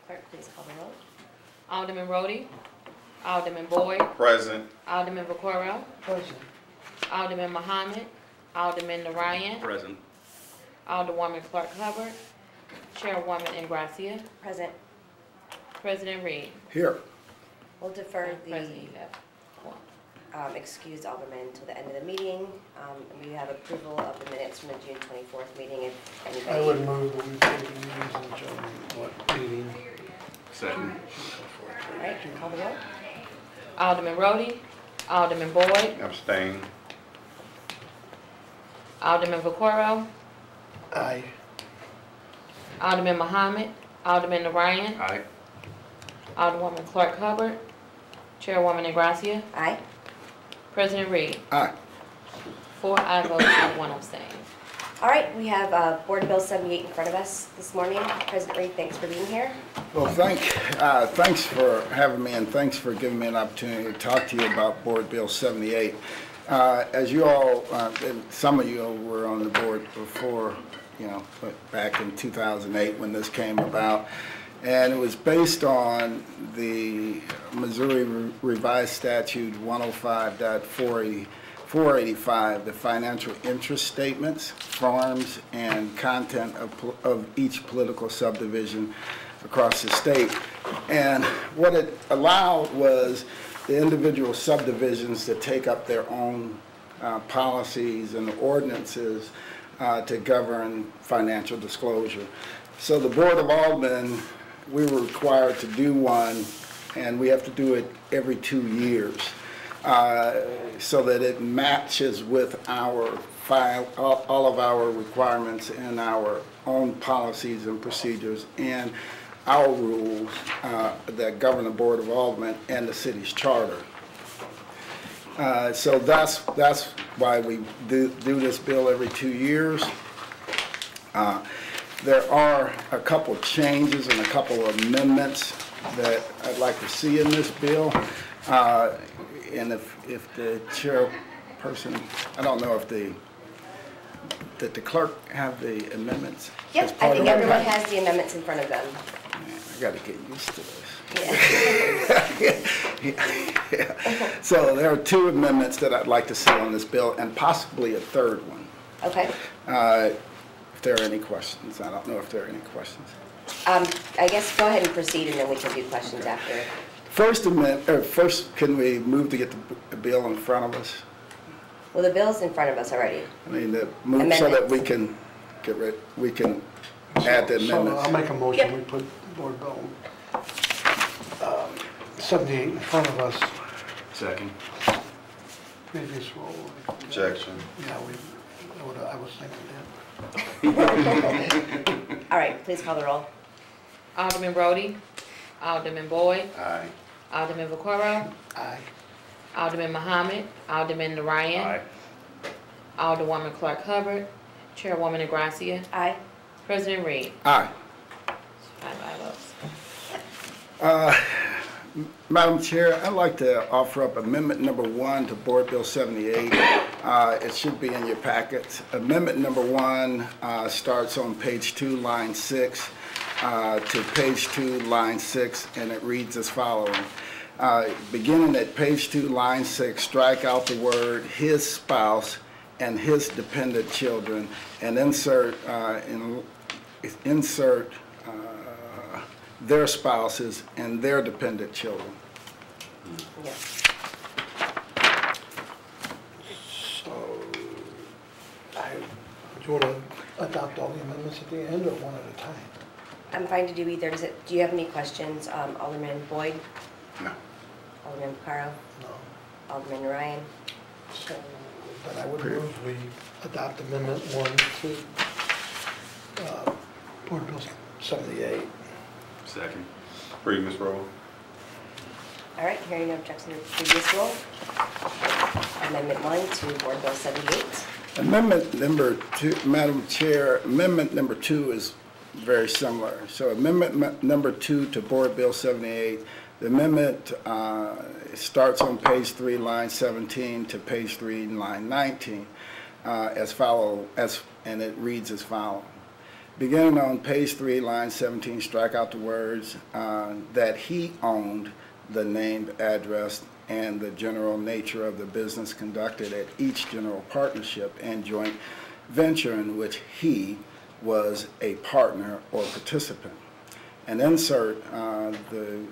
Clerk, please call the roll. Alderman Rhodey. Alderman Boyd. Present. Alderman Vaccaro. Present. Alderman Muhammad. Alderman Narayan. Present. Alderwoman Clark Hubbard. Chairwoman Ingracia. Present. President Reed. Here. We'll defer President, you have one. excused alderman until the end of the meeting. We have approval of the minutes from the June 24th meeting. If anybody, I would move that we take the meetings until what meeting? Second. all right, call the roll. Alderman Rhodey. Alderman Boyd. Abstain. Alderman Vaccaro. Aye. Alderman Muhammad. Alderman Narayan. Aye. Alderwoman Clark Hubbard. Chairwoman Ingracia. Aye. President Reed. Aye. 4 ayes votes and 1 abstain. All right, we have Board Bill 78 in front of us this morning. President Reed, thanks for being here. Well, thanks for having me, and thanks for giving me an opportunity to talk to you about Board Bill 78. As you all, and some of you were on the board before, back in 2008 when this came about. And it was based on the Missouri Revised Statute 105.485, the financial interest statements, forms, and content of each political subdivision across the state. And what it allowed was the individual subdivisions to take up their own policies and ordinances to govern financial disclosure. So the Board of Aldermen, we were required to do one, and we have to do it every 2 years so that it matches with our all of our requirements and our own policies and procedures and our rules that govern the Board of Aldermen and the city's charter. So that's why we do this bill every 2 years. There are a couple changes and a couple of amendments that I'd like to see in this bill. And if the chairperson, I don't know if did the clerk have the amendments? Yep, I think everyone has the amendments in front of them. Man, I got to get used to this. Yeah. Yeah. So there are 2 amendments that I'd like to see on this bill, and possibly a 3rd one. Okay. If there are any questions, I don't know if there are any questions. I guess go ahead and proceed, and then we can do questions after. First, can we move to get the bill in front of us? Well, the bill's in front of us already. I mean, move so that we can add the amendments. So I'll make a motion, Yep. we put Board Bill 78 in front of us. Second. Previous roll. Objection. Yeah, I was thinking that. All right, please call the roll. Alderman Rhodey. Alderman Boyd. Aye. Alderman Vaccaro. Aye. Alderman Muhammad. Alderman Narayan. Aye. Alderwoman Clark Hubbard. Chairwoman Ingracia. Aye. President Reed. Aye. 5 ayes votes. Madam Chair, I'd like to offer up amendment number 1 to Board Bill 78. It should be in your packets. Amendment number 1 starts on page 2, line 6 to page 2, line 6, and it reads as following. Beginning at page 2, line 6, strike out the word his spouse and his dependent children, and insert their spouses and their dependent children. Yes. So, do you want to adopt all the amendments at the end or one at a time? I'm fine to do either. Do you have any questions, Alderman Boyd? No. Alderman Vaccaro? No. Alderman Narayan? So, but I would move we adopt Amendment 1 to Board Bill 78. Second. Previous roll. All right, hearing no objection to the previous roll. Amendment 1 to Board Bill 78. Amendment number 2, Madam Chair, amendment number 2 is very similar. So amendment number 2 to Board Bill 78, the amendment starts on page 3, line 17 to page 3, line 19 and it reads as follows. beginning on page 3, line 17, strike out the words that he owned the named address and the general nature of the business conducted at each general partnership and joint venture in which he was a partner or participant. And insert the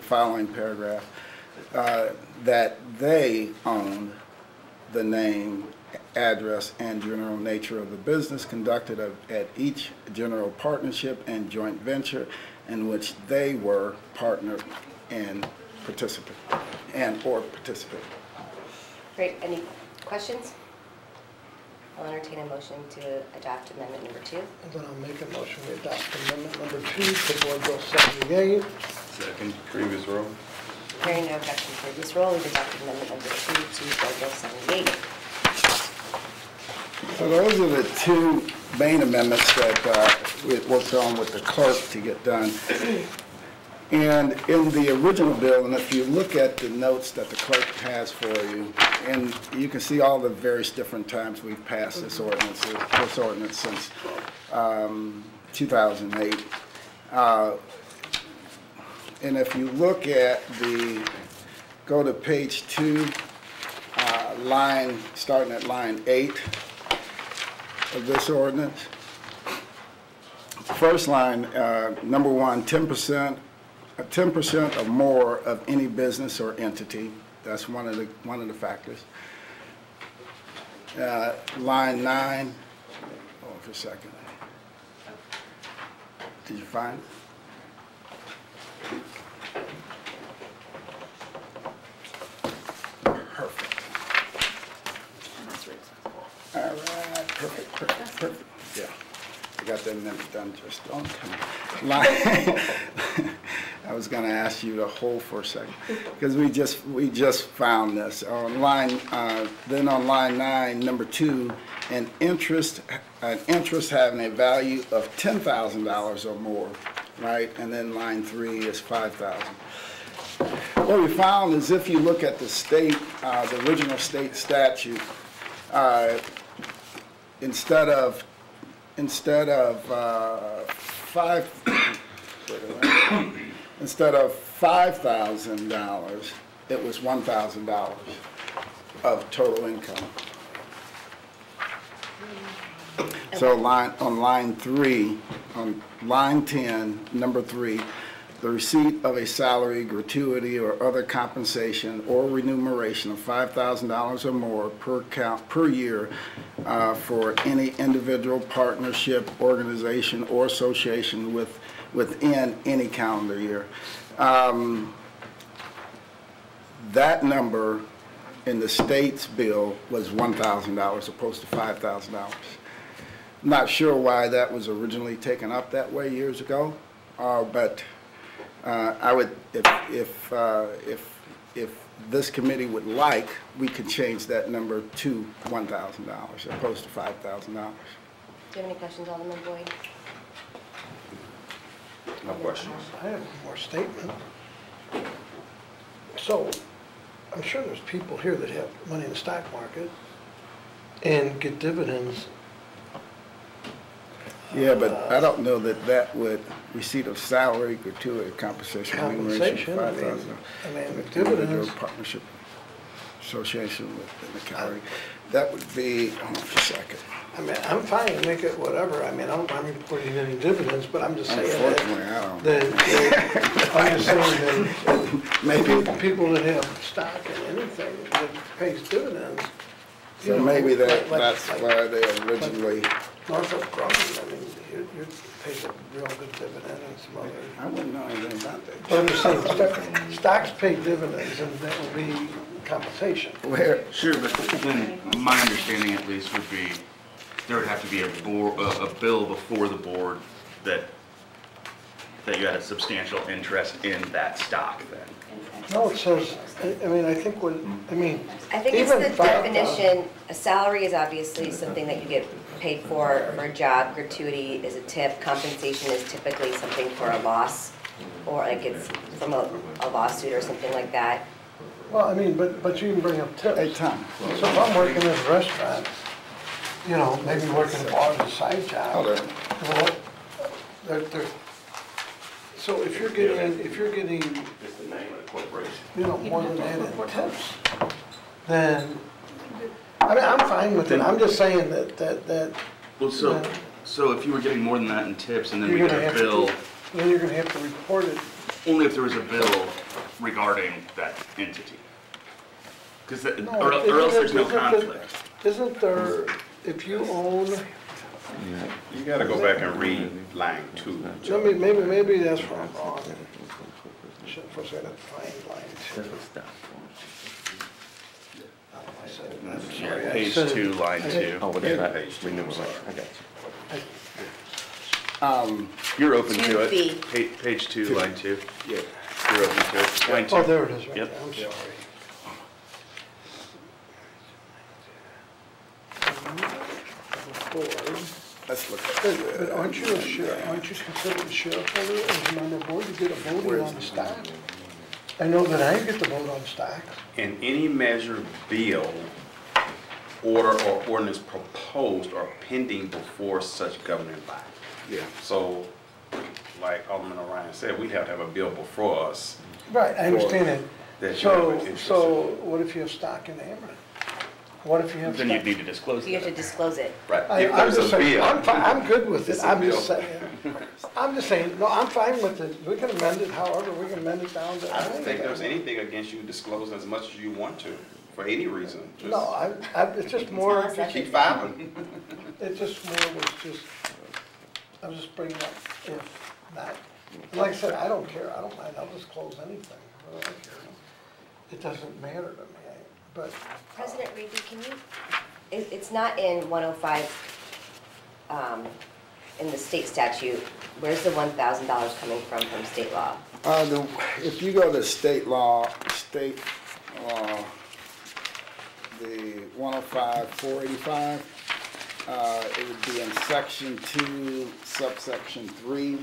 following paragraph, that they owned the name, address, and general nature of the business conducted at each general partnership and joint venture in which they were partner and participant, or participant. Great, any questions? I'll entertain a motion to adopt amendment number 2. And then I'll make a motion to adopt amendment number 2 to Board Bill 78. Second. Previous roll. Hearing no objection to previous roll, we've adopted amendment number 2 to Board Bill 78. So those are the 2 main amendments that we worked on with the clerk to get done. And in the original bill, and if you look at the notes that the clerk has for you, and you can see all the various different times we've passed this ordinance since 2008. And if you look at go to page 2, starting at line 8 of this ordinance. First line, number 1, 10% or more of any business or entity. That's one of the factors. Line 9. Hold on for a second. Did you find it? Perfect. All right. Perfect. Yeah. I got that amendment done just on time. Line. I was going to ask you to hold for a second because we just found this on line. Then on line 9, number 2, an interest having a value of $10,000 or more, right? And then line 3 is $5,000. What we found is if you look at the state, the original state statute, instead of $5,000, it was $1,000 of total income. So on line 3, on line 10, number 3, the receipt of a salary, gratuity, or other compensation or remuneration of $5,000 or more per year for any individual partnership, organization, or association within any calendar year. That number in the state's bill was $1,000 opposed to $5,000. Not sure why that was originally taken up that way years ago, but I would, if this committee would like, we could change that number to $1,000 opposed to $5,000. Do you have any questions, Alderman Boyd? No questions. I have one more statement. So, I'm sure there's people here that have money in the stock market and get dividends. Yeah, but I don't know that would receipt of salary, gratuity, compensation, remuneration, Compensation, I mean, individual dividends. partnership association within the county. That would be, hold on for a second. I mean, I'm fine to make it whatever. I mean, I'm not reporting any dividends, but I'm just saying Unfortunately, I don't. I'm just saying that Maybe, people that have stock in anything that pays dividends. you so know, maybe like- that's why they originally, Northrop Grumman, I mean, you paid a real good dividend and some other. I wouldn't know anything about that. But I'm just saying, stocks pay dividends and that will be compensation. Where, Sure, but then my understanding at least would be there would have to be a bill before the board that you had a substantial interest in that stock then. No, it says, I mean, I think what, I mean. I think it's even the 5,000 definition, a salary is obviously something that you get paid for a job, gratuity is a tip, compensation is typically something for a loss, or like it's from a lawsuit or something like that. Well, I mean, but you can bring up tips. hey, Tom, So if I'm working in a restaurant you know, maybe working a bar as a side job. Oh, there. You know, they're, so if you're getting, you know, more than that in tips, then, I mean, I'm fine with it, I'm just saying that. Well, so if you were getting more than that in tips and then we You're get gonna a have to, bill, then you're gonna have to report it. only if there was a bill regarding that entity. Because, No, or else there's no isn't it- conflict. Isn't there, if you own, You gotta go back and read line 2. maybe that's where I'm wrong. Should have first got to find line 2. I'm sorry, I Page said it- 2, line 2. Oh, but Yeah, that's page two. renewal, right, I got you. You're open to 2B. it. Page 2, line 2. Yeah. You're open to it. Line 2. Oh, there it is, right Yep. there, I'm sorry. Board. Let's look at But aren't you a sheriff, aren't you considered a shareholder as a member of the board? You get a vote on the stock. I know that I get the vote on stock. In any measure, bill, order, or ordinance proposed or pending before such governing body. Yeah. So, like Alderman Orion said, we have to have a bill before us. Right, I understand that. That you have an So, interest so what if you have stock in Ameren? What if you have Then stock? you'd need to disclose You have to that. disclose it. Right, if I'm there's just a saying, bill. I'm fine, I'm good with it, It's a I'm just bill. saying, no, I'm fine with it, we can amend it however, we can amend it down to. I don't think there's anything against you disclosing as much as you want to, for any reason. Just No, it's just more, It's not keep filing. it just more was just, I was just bringing up if not, like I said, I don't care, I don't mind, I'll just close anything, I don't care. It doesn't matter to me, but, President Reed, can you, it's not in 105, in the state statute. Where's the $1,000 coming from state law? If you go to state law, the 105-485, it would be in section 2, subsection 3,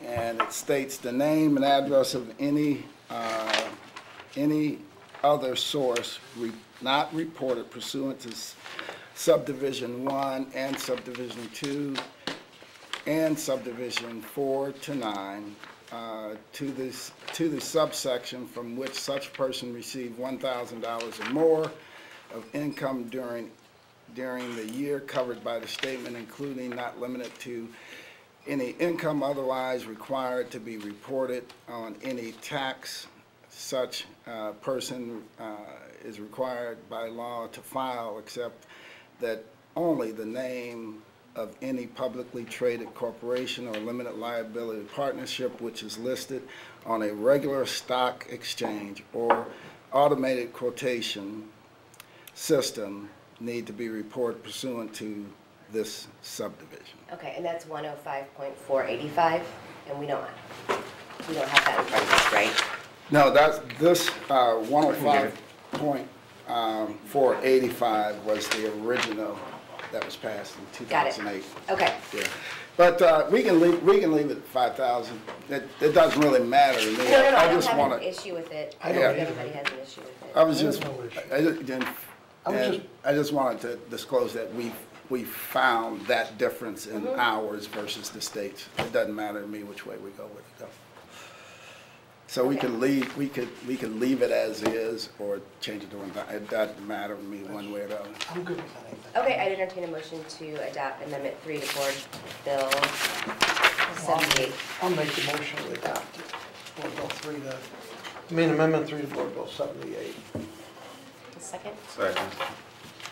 and it states the name and address of any other source not reported pursuant to subdivision 1 and subdivision 2 and subdivision 4 to 9 to the subsection from which such person received $1,000 or more of income during the year covered by the statement, including not limited to any income otherwise required to be reported on any tax such person is required by law to file, except that only the name of any publicly traded corporation or limited liability partnership which is listed on a regular stock exchange or automated quotation system need to be reported pursuant to this subdivision. Okay, and that's 105.485, and we don't have that in front of us, right? No, that's, this 105.485 was the original that was passed in Got it. 2008. Okay, Yeah, but we can leave it at 5,000. It doesn't really matter to me. no, I I don't just have want an to. issue with it. I I don't don't think either. anybody has an issue with it. I was just, I have no issue. I just wanted to disclose that we found that difference in Mm-hmm. ours versus the states. It doesn't matter to me which way we go with it though. So we Okay. can leave, we could leave it as is or change it to one, it doesn't matter to me one way or the other. I'm good with anything. Okay, I'd entertain a motion to adopt Amendment 3 to Board Bill 78. I'll make the motion to adopt it, Board Bill 3 Amendment 3 to Board Bill 78. A second. Second.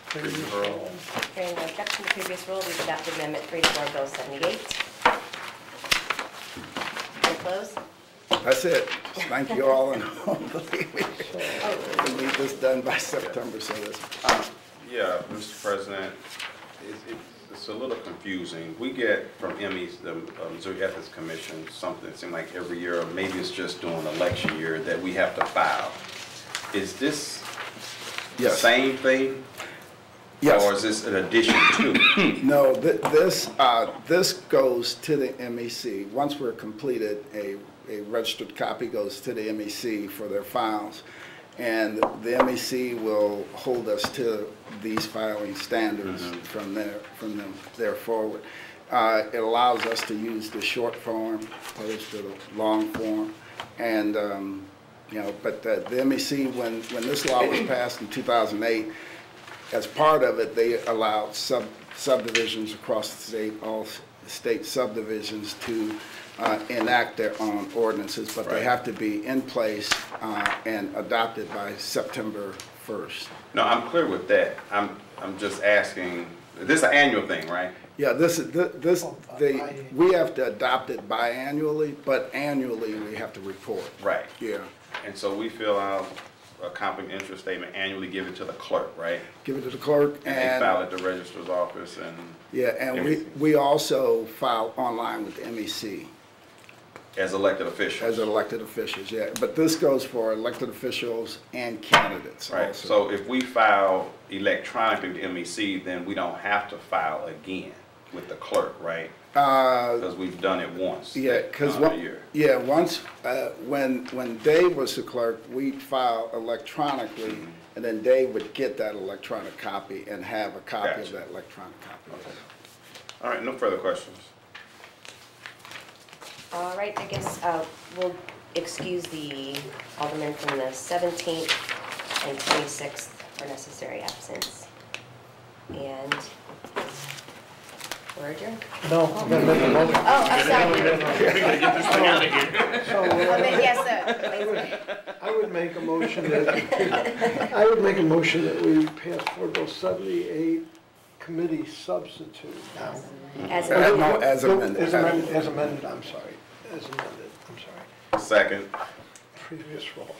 Previous Earl. rule. Hearing no objection to previous rule, we've adopted Amendment 3 to Board Bill 78. Can we close? That's it. Thank you all and believe me. We'll need this done by September, so this. Yeah, Mr. President, it's a little confusing. We get from ME's, the Missouri Ethics Commission, something that seems like every year, or maybe it's just during election year, that we have to file. Is this the Yes. same thing? Yes. Or is this an addition to? No, this goes to the MEC. Once we're completed, a registered copy goes to the MEC for their files. And the MEC will hold us to these filing standards from there forward. It allows us to use the short form opposed to the long form. And, you know, but the MEC, when this law was passed in 2008, as part of it, they allowed subdivisions across the state, all state subdivisions, to enact their own ordinances, but they have to be in place and adopted by September 1st. No, I'm clear with that. I'm just asking, this is an annual thing, right? Yeah, we have to adopt it biannually, but annually we have to report. Right. Yeah. And so we fill out a conflict of interest statement annually, give it to the clerk, right? Give it to the clerk And they file at the registrar's office and. Yeah, and everything. we also file online with the MEC. As elected officials. As elected officials, yeah. But this goes for elected officials and candidates Right, also. so if we file electronically with MEC, then we don't have to file again with the clerk, right? Because we've done it once. Yeah, because once when Dave was the clerk, we'd file electronically, and then Dave would get that electronic copy and have a copy of that electronic copy. Okay. All right, no further questions. All right, I guess we'll excuse the alderman from the 17th and 26th for necessary absence. And we're adjourned. No, I'm gonna make a motion. Oh, I'm sorry. Get this thing out of here. So, Yes, sir. I would make a motion that we pass Board Bill 78 committee substitute. As No, as amended. As amended, I'm sorry. As amended, I'm sorry. Second. Previous roll.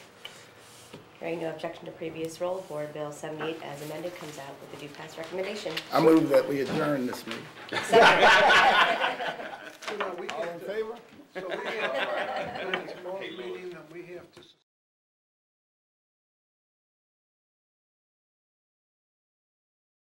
Hearing no objection to previous roll, Board Bill 78 as amended comes out with a due pass recommendation. I move that we adjourn this meeting. Second. All in favor? So we have, tomorrow's meeting, and we have to.